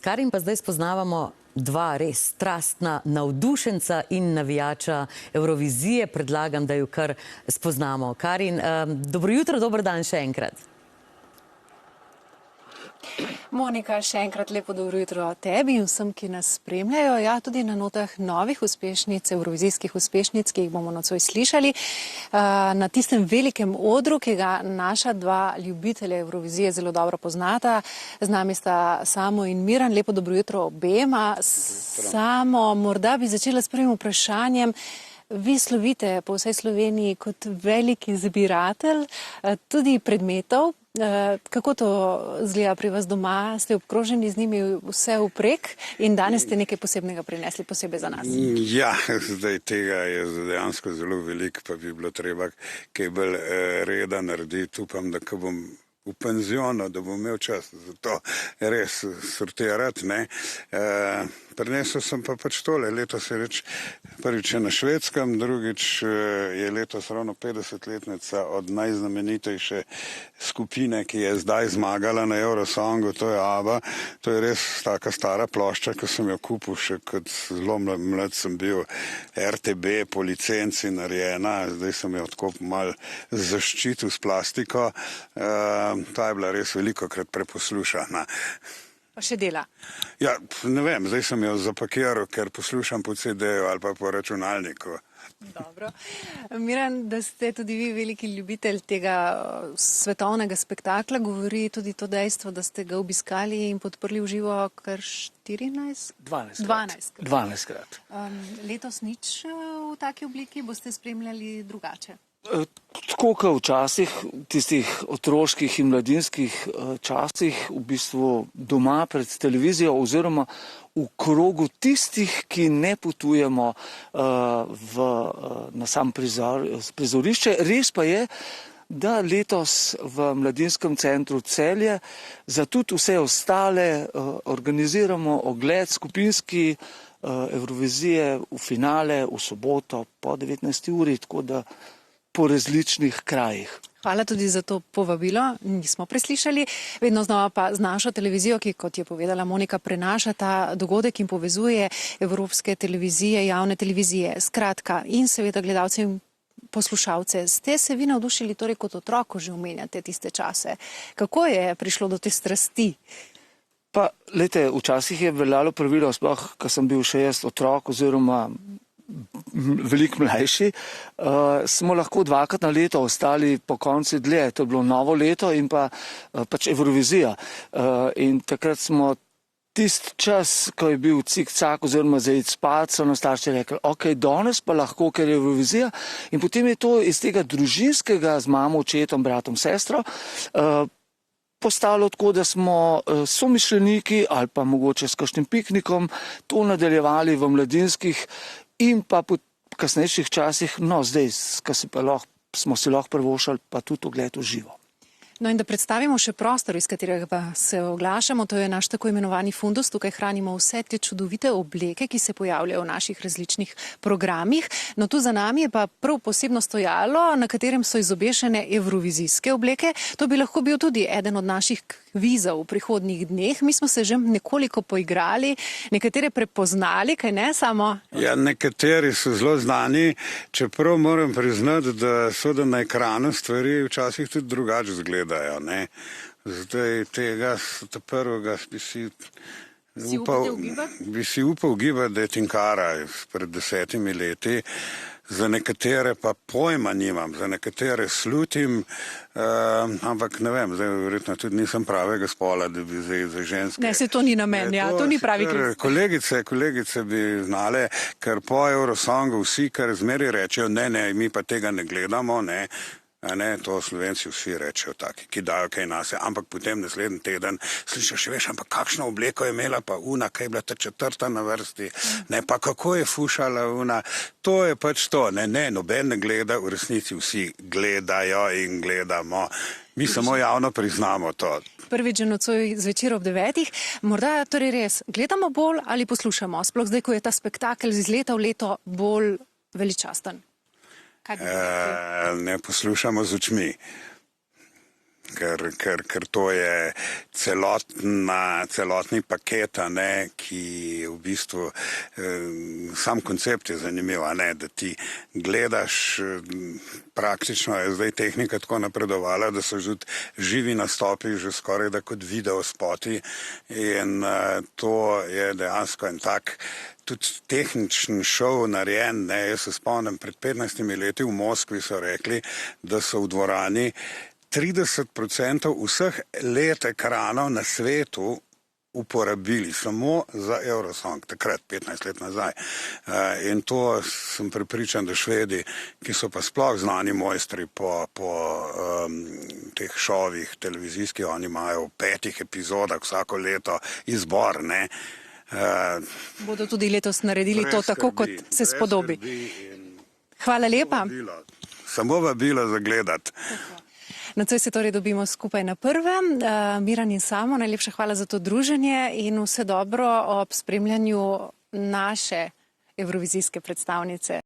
Karin pa zdaj spoznavamo dva res strastna navdušenca in navijača Evrovizije. Predlagam, da ju kar spoznamo. Karin, dobro jutro, dober dan še enkrat. Monika, še enkrat lepo dobro jutro tebi in vsem, ki nas spremljajo. Ja, tudi na notah novih uspešnic, evrovizijskih uspešnic, ki jih bomo nocoj slišali. Na tistem velikem odru, ki ga naša dva ljubitelja Evrovizije zelo dobro poznata. Z nami sta Samo in Miran. Lepo dobro jutro obema. Samo, morda bi začela s prvim vprašanjem. Vi slovite po vsej Sloveniji kot veliki zbiratelj tudi predmetov. Kako to izgleda pri vas doma? Ste obkroženi z njimi vse vprek in danes ste nekaj posebnega prinesli posebej za nas? Ja, zdaj tega je dejansko zelo veliko, pa bi bilo treba kaj bolj reda narediti. Upam, da ko bom v penzionu, da bom imel čas za to res sortirati. Prinesel sem pa pač tole. Letos je prvič na Švedskem, drugič je letos ravno 50-letnica od najznamenitejše skupine, ki je zdaj zmagala na Eurosongu, to je ABBA. To je res taka stara plošča, ko sem jo kupil še kot zelo mlad sem bil, RTB po licenci narejena, zdaj sem jo tako malo zaščitil s plastiko. Ta je bila res velikokrat preposlušana. Pa še dela? Ja, ne vem, zdaj sem jo zapakiral, ker poslušam po CD-ju ali pa po računalniku. Dobro. Miran, da ste tudi vi veliki ljubitelj tega svetovnega spektakla, govori tudi to dejstvo, da ste ga obiskali in podprli v živo kar 14? 12 krat. Letos nič v taki obliki, boste spremljali drugače? Tako kot včasih, tistih otroških in mladinskih časih, v bistvu doma pred televizijo oziroma v krogu tistih, ki ne potujemo na sam prizorišče. Res pa je, da letos v Mladinskem centru Celje za tudi vse ostale organiziramo ogled skupinski Evrovizije v finale v soboto po 19. uri, tako da po različnih krajih. Hvala tudi za to povabilo, nismo preslišali. Vedno znova pa z našo televizijo, ki, kot je povedala Monika, prenaša ta dogodek in povezuje evropske televizije, javne televizije. Skratka, in seveda gledalce in poslušalce. Ste se vi navdušili torej kot otrok, ko že omenjate tiste čase? Kako je prišlo do te strasti? Pa, lejte, včasih je veljalo pravilo, sploh, ko sem bil še jaz otrok oziroma veliko mlajši, smo lahko dvakrat na leto ostali po konci dlje. To je bilo novo leto in pa pač Evrovizija. In takrat smo tist čas, ko je bil cik-cak oziroma za iti spat, so nas starši rekli, ok, danes pa lahko, ker je Evrovizija. In potem je to iz tega družinskega z mamo, očetom, bratom, sestro postalo tako, da smo somišljeniki ali pa mogoče s kakšnim piknikom to nadaljevali v mladinskih in pa po kasnejših časih, no zdaj, smo si lahko privoščili pa tudi ogled v živo. No in da predstavimo še prostor, iz katerega pa se oglašamo, to je naš tako imenovani fundus. Tukaj hranimo vse te čudovite obleke, ki se pojavljajo v naših različnih programih. No tu za nami je pa prav posebno stojalo, na katerem so izobešene evrovizijske obleke. To bi lahko bil tudi eden od naših kvizov v prihodnjih dneh. Mi smo se že nekoliko poigrali, nekatere prepoznali, kaj ne, Samo? Ja, nekateri so zelo znani, čeprav moram priznati, da so da na ekranu stvari včasih tudi drugače izgledajo. Zdaj tega prvega bi si upal ugibati, da je Tinkara pred 10 leti. Za nekatere pa pojma nimam, za nekatere slutim, ampak ne vem, zdaj verjetno tudi nisem pravega spola, da bi zdaj za ženske. Ne, se to ni namen, ja, to ni pravi klic. Kolegice bi znale, ker po Eurosongu vsi, kar zmeri rečejo, ne, mi pa tega ne gledamo, ne. To Slovenci vsi rečejo taki, ki dajo kaj nase, ampak potem naslednji teden slišiš, veš, ampak kakšno obleko je imela pa una, kaj je bila ta 4. na vrsti, ne, pa kako je fušala una, to je pač to, ne, noben ne gleda, v resnici vsi gledajo in gledamo, mi samo javno priznamo to. Prvič že nocoj zvečer ob 9. Morda torej res, gledamo bolj ali poslušamo, sploh zdaj, ko je ta spektakel iz leta v leto bolj veličasten? Ne poslušamo z očmi. ker to je celotni paket, a ne, ki v bistvu sam koncept je zanimiv, a ne, da ti gledaš, praktično je zdaj tehnika tako napredovala, da so že živi nastopi že skoraj da kot video spoti in to je dejansko en tak tudi tehničen šov narejen, ne, jaz se spomnim, pred 15 leti v Moskvi so rekli, da so v dvorani 30% vseh LED ekranov na svetu uporabili samo za Eurosong, takrat 15 let nazaj. In to sem prepričan, da Švedi, ki so pa sploh znani mojstri po teh šovih televizijskih, oni imajo v 5 epizodah vsako leto izbor, ne. Bodo tudi letos naredili to tako, kot se spodobi. Hvala lepa. Samo vabilo za gledati. Nocoj se torej dobimo skupaj na Prvem. Miran in Samo, najlepša hvala za to druženje in vse dobro ob spremljanju naše evrovizijske predstavnice.